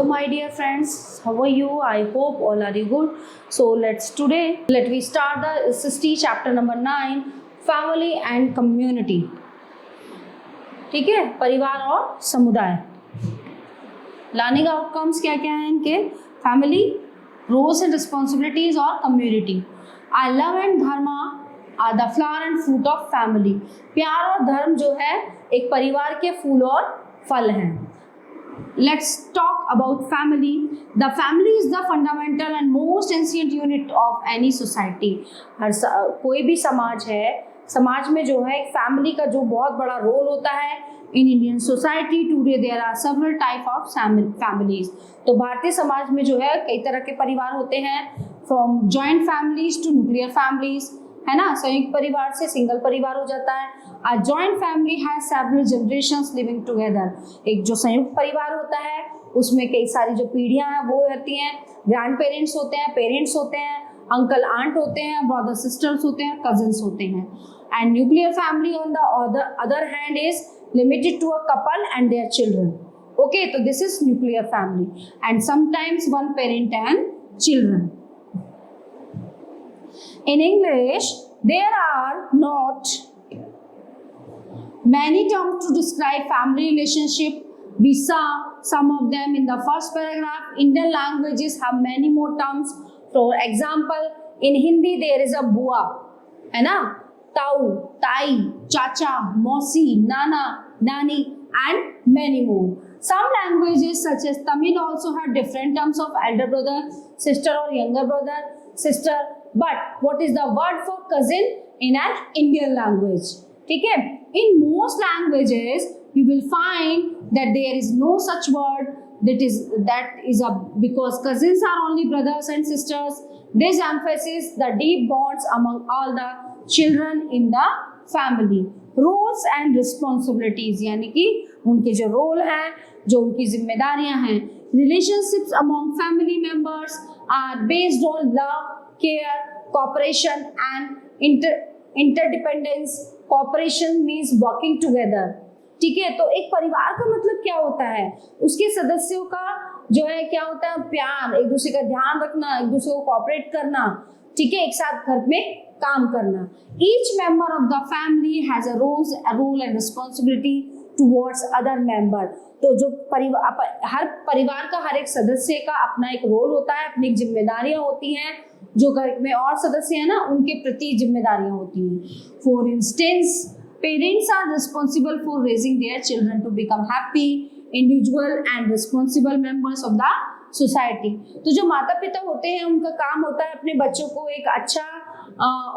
my dear friends, how are you? I hope all are good. So let we start the SST chapter number 9, family and community. ठीक है, परिवार और समुदाय. Learning outcomes क्या क्या हैं इनके? फैमिली, रोल्स एंड रिस्पॉन्सिबिलिटीज और community. I love and dharma are the flower and fruit of family. प्यार और धर्म जो है एक परिवार के फूल और फल हैं. Let's talk about family. The family is the fundamental and most ancient unit of any society. कोई भी समाज है, समाज में जो है फैमिली का जो बहुत बड़ा रोल होता है. In Indian society today there are several type of families. तो भारतीय समाज में जो है कई तरह के परिवार होते हैं, from joint families to nuclear families, है ना. संयुक्त परिवार से सिंगल परिवार हो जाता है. A joint family has several generations living together. एक जो संयुक्त परिवार होता है उसमें कई सारी जो पीढ़ियां हैं वो रहती हैं. ग्रैंड पेरेंट्स होते हैं, पेरेंट्स होते हैं, अंकल आंट होते हैं, ब्रदर सिस्टर्स होते हैं, कजिन्स होते हैं. And nuclear family on the other hand is limited to a couple and their children. Okay, तो this is nuclear family and sometimes one parent and children. In English, there are not many terms to describe family relationship. We saw some of them in the first paragraph. Indian languages have many more terms. For example, in Hindi there is a bua, है ना, ताऊ, ताई, चाचा, मौसी, नाना, नानी, and many more. Some languages such as Tamil also have different terms of elder brother, sister or younger brother, sister. But what is the word for cousin in an Indian language? ठीक है. In most languages you will find that there is no such word. That is because cousins are only brothers and sisters. This emphasizes the deep bonds among all the children in the family. Roles and responsibilities, यानी कि उनके जो role हैं, जो उनकी जिम्मेदारियां हैं. Relationships among family members are based on love, care, cooperation and interdependence. Cooperation means working together. ठीक है. तो एक परिवार का मतलब क्या होता है? उसके सदस्यों का जो है क्या होता है? प्यार, एक दूसरे का ध्यान रखना, एक दूसरे को कोऑपरेट करना, ठीक है, एक साथ घर में काम करना. Each member of the family has a role and responsibility towards other member. तो जो हर परिवार का हर एक सदस्य का अपना एक रोल होता है, अपनी जिम्मेदारियां होती हैं. जो घर में और सदस्य हैं ना, उनके प्रति जिम्मेदारियां होती हैं. For instance, parents are responsible for raising their children to become happy individual and responsible members of the society. तो जो माता पिता होते हैं उनका काम होता है अपने बच्चों को एक अच्छा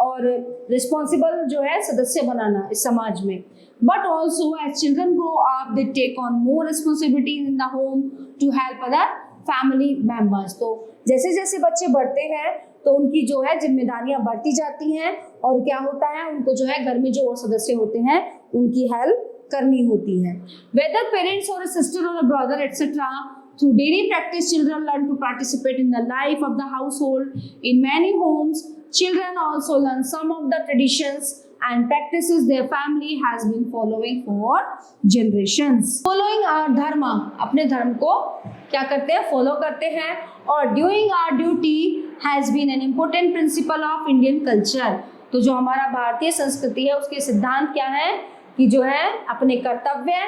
और रिस्पॉन्सिबल जो है सदस्य बनाना इस समाज में. But also as children grow up, they take on more responsibilities in the home to help other family members. तो जैसे जैसे बच्चे बढ़ते हैं तो उनकी जो है जिम्मेदारियां बढ़ती जाती हैं और क्या होता है, उनको जो है घर में जो और सदस्य होते हैं उनकी हेल्प करनी होती है. Whether parents or a sister or a brother etc. Through daily practice, children learn to participate in the life of the household. In many homes, children also learn some of the traditions and practices their family has been following for generations. Following our dharma, अपने धर्म को क्या करते हैं? Follow करते हैं. और doing our duty has been an important principle of Indian culture. तो जो हमारा भारतीय संस्कृति है उसके सिद्धांत क्या है कि जो है अपने कर्तव्य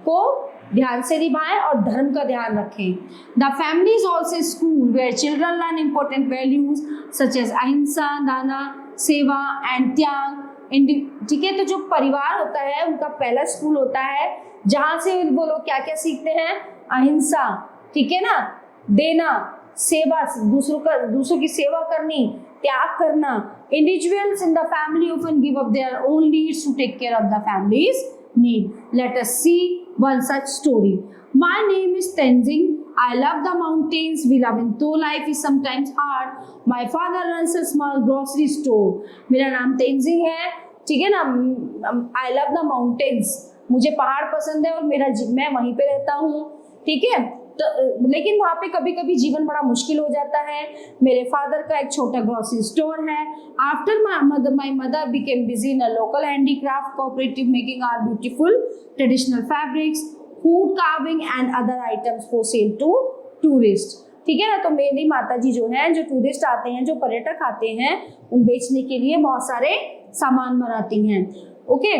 को ध्यान से निभाएं और धर्म का ध्यान रखें. The family is also a school where children learn important values such as अहिंसा, दाना, सेवा and त्याग. ठीक है. तो जो परिवार होता है उनका पहला स्कूल होता है जहां से वो लोग क्या क्या सीखते हैं? अहिंसा, ठीक है ना, देना, सेवा, दूसरों की सेवा करनी, त्याग करना. Individuals in the family often give up their own needs to take care of the family's need. Let us see one such story. My name is Tenzing. I love the mountains we love in, though life is sometimes hard. My father runs a small grocery store. मेरा नाम तेंजिंग है, ठीक है ना. I love the mountains. मुझे पहाड़ पसंद है और मैं वहीं पे रहता हूँ, ठीक है. तो लेकिन वहाँ पे कभी कभी जीवन बड़ा मुश्किल हो जाता है. मेरे फादर का एक छोटा ग्रोसरी स्टोर है. After my mother became busy in a local handicraft cooperative making our beautiful traditional fabrics, food carving and other items for sale to tourist. ठीक है ना, तो मेरी माता जी जो है, जो टूरिस्ट आते हैं, जो पर्यटक आते हैं, उन बेचने के लिए बहुत सारे सामान बनाती हैं। Okay,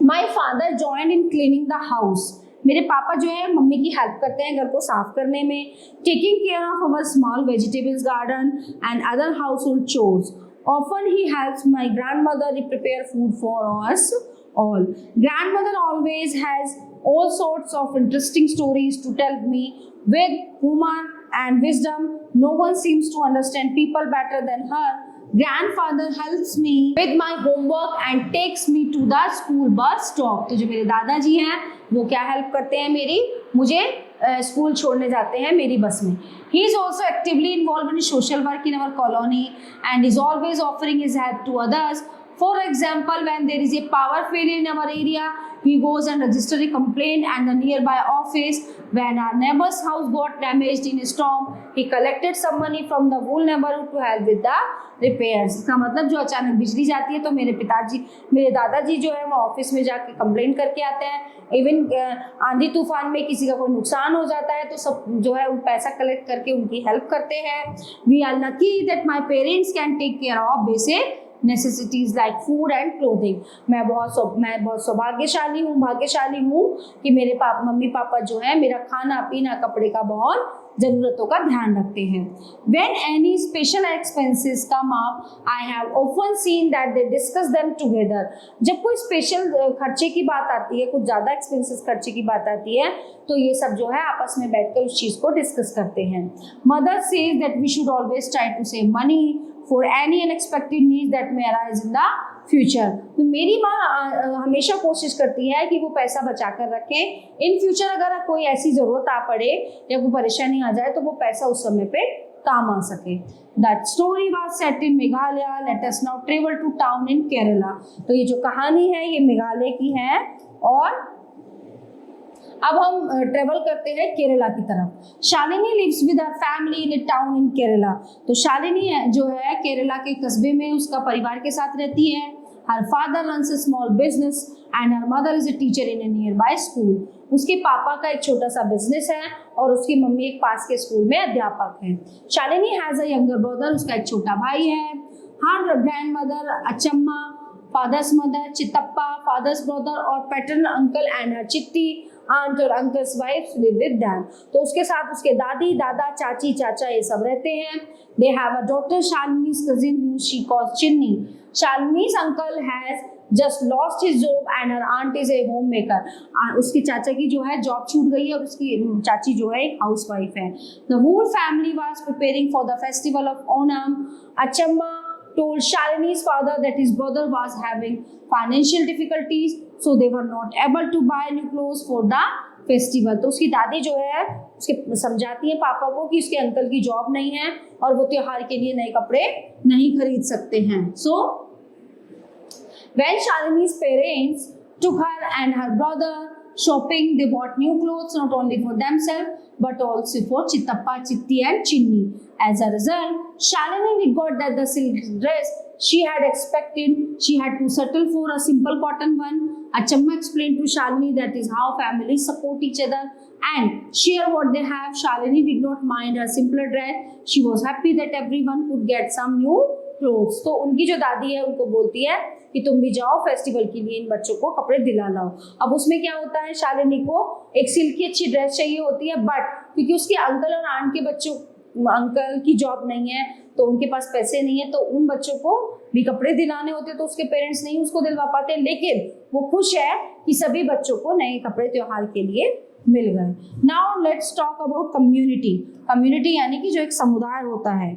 my father join in cleaning the house. मेरे पापा जो है मम्मी की हेल्प करते हैं घर को साफ करने में। Taking care of our small vegetables garden and other house hold chores. Often he helps my grandmother prepare food for us all. Grandmother always has all sorts of interesting stories to tell me with humor and wisdom. No one seems to understand people better than her. Grandfather helps me with my homework and takes me to the school bus stop. तो जो मेरे दादाजी हैं वो क्या help करते हैं मेरी, मुझे स्कूल छोड़ने जाते हैं मेरी बस में। He is also actively involved in social work in our colony and is always offering his help to others. For example, when there is a power failure in our area, he goes and registers a complaint at the nearby office. When our neighbor's house got damaged in a storm, he collected some money from the whole neighborhood to help with the repairs. इसका मतलब जो अचानक बिजली जाती है तो मेरे दादाजी जो है वो ऑफिस में जाके कंप्लेंट करके आते हैं। इवन आंधी तूफान में किसी का कोई नुकसान हो जाता है तो सब जो है पैसा कलेक्ट करके उनकी हेल्प करते हैं। We are lucky that my parents can take care of basic necessities like food and clothing. मैं बहुत भाग्यशाली हूँ कि मेरे मम्मी पापा जो है मेरा खाना पीना कपड़े का बहुत जरूरतों का ध्यान रखते हैं। When any special expenses come up, I have often seen that they discuss them together. जब कोई स्पेशल खर्चे की बात आती है, कुछ ज़्यादा एक्सपेंसेस खर्चे की बात आती है, तो ये सब जो है आपस में बैठकर उस चीज़ को डिस्कस करते हैं। Mother says that we should always try to save money for any unexpected needs that may arise in the future. तो मेरी माँ हमेशा कोशिश करती है कि वो पैसा बचा कर रखें। इन फ्यूचर अगर कोई ऐसी ज़रूरत आ पड़े या कोई परेशानी आ जाए तो वो पैसा उस समय पे काम आ सके। That story was set in Meghalaya. Let us now travel to town in Kerala. तो ये जो कहानी है ये मेघालय की है और अब हम ट्रेवल करते हैं केरला की तरफ। Shalini lives with her family in a town in Kerala. तो शालिनी जो है केरला के कस्बे में उसका परिवार के साथ रहती है। Her father runs a small business and her mother is a teacher in A near by school. उसके पापा का एक छोटा सा बिजनेस है और उसकी मम्मी एक पास के स्कूल में अध्यापक है। Shalini has a younger brother, उसका एक छोटा भाई है। Her grandmother Achamma, father's mother Chittappa, father's brother और paternal uncle and her Chitti aunt और uncle's wife live with them. तो उसके साथ उसके दादी दादा चाची चाचा ये सब रहते हैं। They have a daughter Shalini's cousin who she calls चिन्नी। शालिनी's uncle has just lost his job and her aunt is a homemaker। उसकी चाचा की जो है जॉब छूट गई है और उसकी चाची जो है एक हाउसवाइफ है। The whole family was preparing for the festival of Onam। अचम्मा told Shalini's father that his brother was having financial difficulties, so they were not able to buy new clothes for the festival। तो उसकी दादी जो है उसके समझाती है पापा को कि उसके अंकल की जॉब नहीं है और वो त्योहार के लिए नए कपड़े नहीं खरीद सकते हैं। So when Shalini's parents took her and her brother shopping, they bought new clothes not only for themselves but also for Chittappa, Chitti and Chinni. As a result, Shalini got that the silk dress she had expected, she had to settle for a simple cotton one. Achamma explained to Shalini that is how families support each other and share what they have. Shalini did not mind her simpler dress. She was happy that everyone could get some new clothes. तो उनकी जो दादी है उनको बोलती है कि तुम भी जाओ फेस्टिवल के लिए इन बच्चों को कपड़े दिला लाओ। अब उसमें क्या होता है, शालिनी को एक सिल्क की अच्छी ड्रेस चाहिए होती है, बट क्योंकि उसके अंकल और आंट के बच्चों अंकल की जॉब नहीं है तो उनके पास पैसे नहीं है, तो उन बच्चों को भी कपड़े दिलाने होते तो उसके पेरेंट्स नहीं उसको दिलवा पाते। लेकिन वो खुश है कि सभी बच्चों को नए कपड़े त्योहार के लिए मिल गए। Now let's talk about community. Community यानी कि जो एक समुदाय होता है।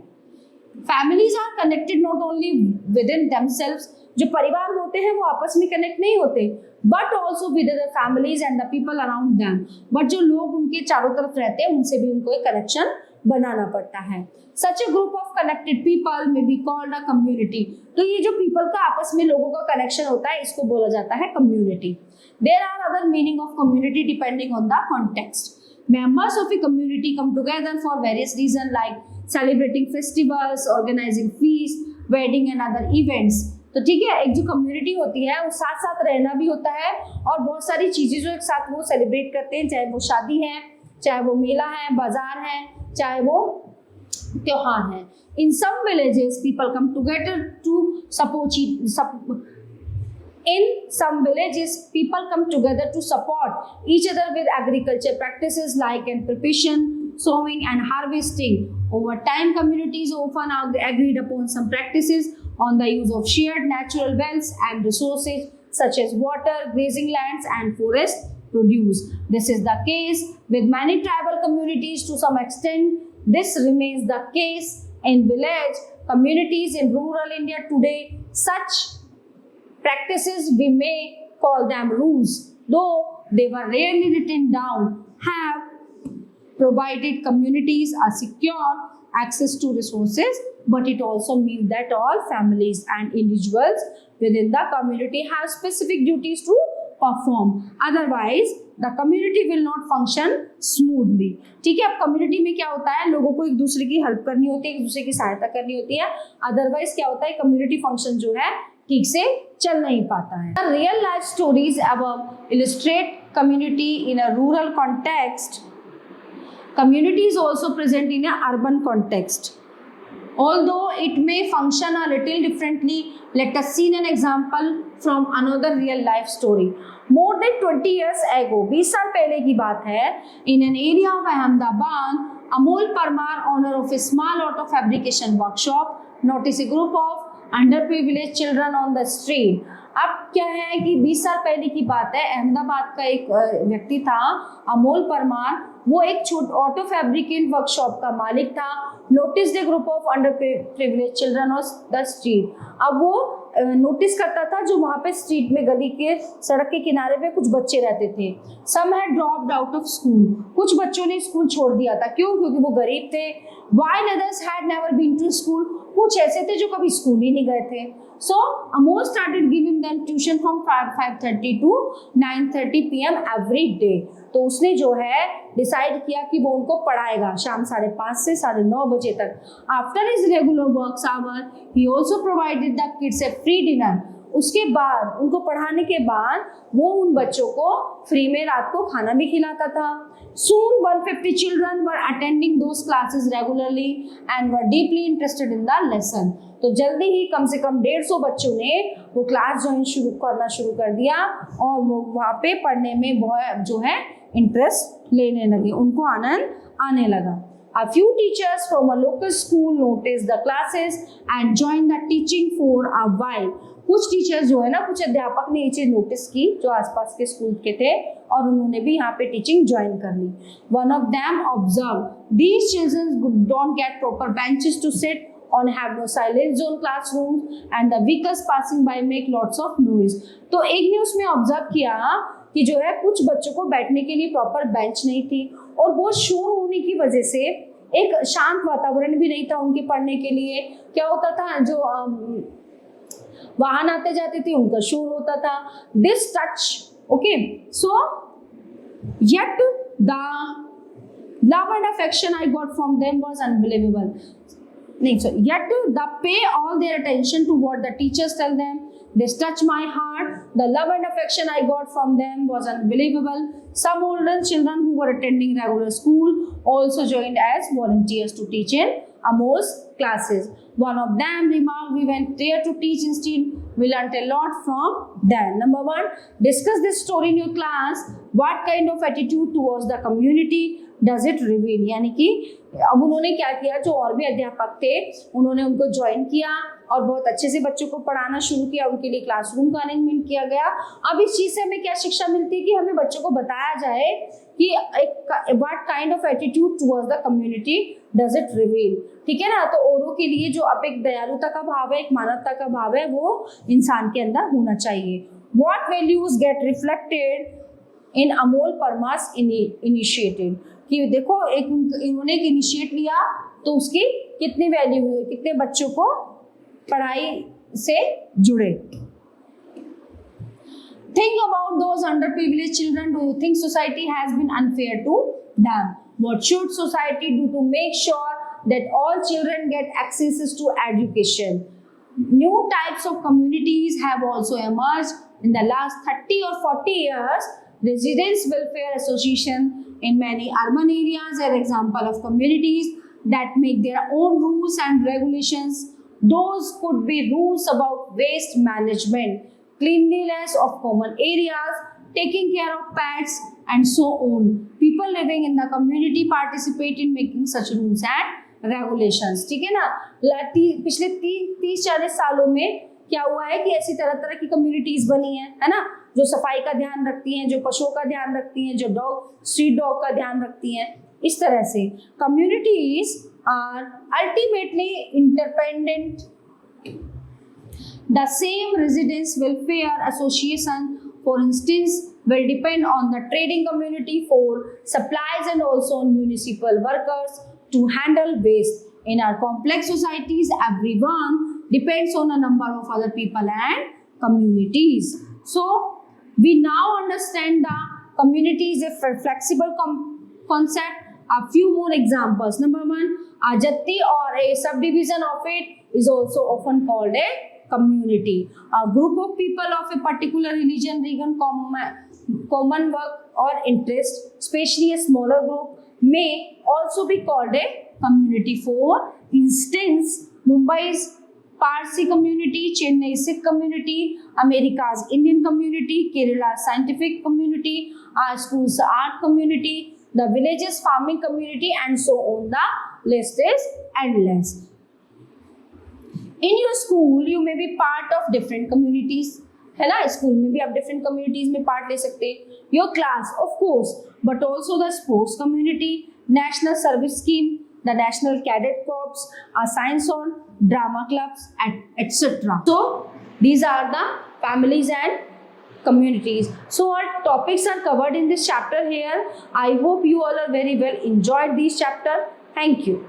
Families are connected not only within themselves. जो परिवार होते हैं वो आपस में कनेक्ट नहीं होते but also with other families and the people around them. But जो लोग उनके चारों तरफ रहते हैं उनसे भी उनको एक कनेक्शन बनाना पड़ता है। Such a group of connected people may be called a community. तो ये जो पीपल का आपस में लोगों का कनेक्शन होता है इसको बोला जाता है community. There are other meaning of community depending on the context. Members of a community come together for various reasons like celebrating festivals, organizing feasts, wedding and other events। तो ठीक है, एक जो कम्युनिटी होती है वो साथ साथ रहना भी होता है और बहुत सारी चीजें जो एक साथ वो सेलिब्रेट करते हैं, चाहे वो शादी है, चाहे वो मेला है, बाजार है, चाहे वो त्योहार है. In some villages, people come together to support each other with agriculture practices like preparation, sowing, and harvesting. Over time, communities often agreed upon some practices on the use of shared natural wealth and resources such as water, grazing lands, and forest produce. This is the case with many tribal communities to some extent. This remains the case in village communities in rural India today. Such practices, we may call them rules, though they were rarely written down, have provided communities a secure access to resources, but it also means that all families and individuals within the community have specific duties to perform. Otherwise, the community will not function smoothly. ठीक है, अब community में क्या होता है, लोगों को एक दूसरे की हेल्प करनी होती है, एक दूसरे की सहायता करनी होती है. अदरवाइज क्या होता है, कम्युनिटी फंक्शन जो है ठीक से चल नहीं पाता है. The real life stories above illustrate community in a rural context. Community is also present in an urban context. Although it may function a little differently, let us see an example from another real life story. More than 20 years ago, 20 साल पहले की बात है, in an area of Ahmedabad, Amol Parmar, owner of a small auto fabrication workshop, noticed a group of underprivileged children on the street. अब क्या है कि 20 साल पहले की बात है, अहमदाबाद का एक व्यक्ति था अमोल परमार, वो एक छोटा ऑटो फैब्रिकेट वर्कशॉप का मालिक था. Notice the group of under privilege children on the street. अब वो नोटिस करता था जो वहाँ पे स्ट्रीट में, गली के सड़क के किनारे पे कुछ बच्चे रहते थे. Some had dropped out of school. कुछ बच्चों ने स्कूल छोड़ दिया था. क्यों? क्योंकि वो गरीब थे. While others had never been to school. कुछ ऐसे थे जो कभी स्कूल ही नहीं गए थे. So Amol started giving them tuition from 5:30 to 9:30 PM every day. तो उसने जो है डिसाइड किया कि वो उनको पढ़ाएगा शाम 5:30 से 9:30 बजे तक. After his regular work hour, he also provided the kids a free dinner. उसके बाद उनको पढ़ाने के बाद वो उन बच्चों को फ्री में रात को खाना भी खिलाता था. Soon 150 children were attending those classes regularly and were deeply interested in the lesson. तो जल्दी ही कम से कम 150 बच्चों ने वो क्लास ज्वाइन करना शुरू कर दिया और वो वहाँ पे पढ़ने में बहुत जो है इंटरेस्ट लेने लगे, उनको आनंद आने लगा. A few teachers from a local school noticed the classes and joined the teaching for a while. कुछ टीचर्स जो है ना, कुछ अध्यापक ने ये चीज नोटिस की जो आसपास के स्कूल के थे और उन्होंने भी यहाँ पे टीचिंग ज्वाइन कर ली. One of them observed these children don't get proper benches to sit on, have no silent zone classrooms and the vehicles passing by make lots of noise. तो एक ने उसमें ऑब्जर्व किया कि जो है कुछ बच्चों को बैठने के लिए प्रॉपर बेंच नहीं थी और बहुत शोर होने की वजह से एक शांत वातावरण भी नहीं था उनके पढ़ने के लिए. क्या होता था, जो वाहन आते जाते थे उनका शोर होता था. This touch okay. So yet the love and affection I got from them was unbelievable. नहीं, so yet the pay all their attention to what the teachers tell them. This touched my heart. The love and affection I got from them was unbelievable. Some older children who were attending regular school also joined as volunteers to teach in Amol's classes. One of them remarked, "We went there to teach instead. We learnt a lot from them." Number one, discuss this story in your class. What kind of attitude towards the community does it reveal? यानी कि अब उन्होंने क्या किया, जो और भी अध्यापक थे उन्होंने उनको ज्वाइन किया और बहुत अच्छे से बच्चों को पढ़ाना शुरू किया. उनके लिए क्लासरूम का अरेंजमेंट किया गया. अब इस चीज़ से हमें क्या शिक्षा मिलती है कि हमें बच्चों को बताया जाए कि what kind of attitude towards the community does it reveal. ठीक है ना. तो औरों के लिए जो अब एक दयालुता का भाव है, एक मानवता का भाव है, वो इंसान के अंदर होना चाहिए. What values get reflected in Amol Parmar's initiative. कि देखो इन्होंने एक इनिशिएट लिया तो उसकी कितनी वैल्यू हुई, कितने बच्चों को पढ़ाई से जुड़े. Think about those underprivileged children. Do you think society has been unfair to them? What should society do to make sure that all children get access to education? New types of communities have also emerged in the last 30 or 40 years. Residents Welfare Association in many urban areas are example of communities that make their own rules and regulations. Those could be rules about waste management, cleanliness of common areas, taking care of pets, and so on. People living in the community participate in making such rules and regulations. ठीक है ना? पिछले 30-40 सालों में क्या हुआ है कि ऐसी तरह तरह की कम्युनिटीज बनी है ना, जो सफाई का ध्यान रखती हैं, जो पशुओं का ध्यान रखती हैं, जो स्ट्रीट डॉग का ध्यान रखती हैं. इस तरह से communities are ultimately interdependent. The same residents welfare association, for instance, will depend on the trading community for supplies and also on municipal workers to handle waste. In our complex societies, everyone depends on a number of other people and communities. So, we now understand the community is a flexible concept. A few more examples. Number one, a jatti or a subdivision of it is also often called a community. A group of people of a particular religion, common work or interest, especially a smaller group, may also be called a community. For instance, Mumbai's Parsi community, Chennai Sikh community, America's Indian community, Kerala's scientific community, our school's art community, the village's farming community, and so on. The list is endless. In your school, you may be part of different communities. है ना, school में भी आप different communities में part ले सकते हैं. Your class of course, but also the sports community, national service scheme, the national cadet corps, science on, drama clubs, etc. So these are the families and communities. So our topics are covered in this chapter here. I hope you all are very well enjoyed this chapter. Thank you.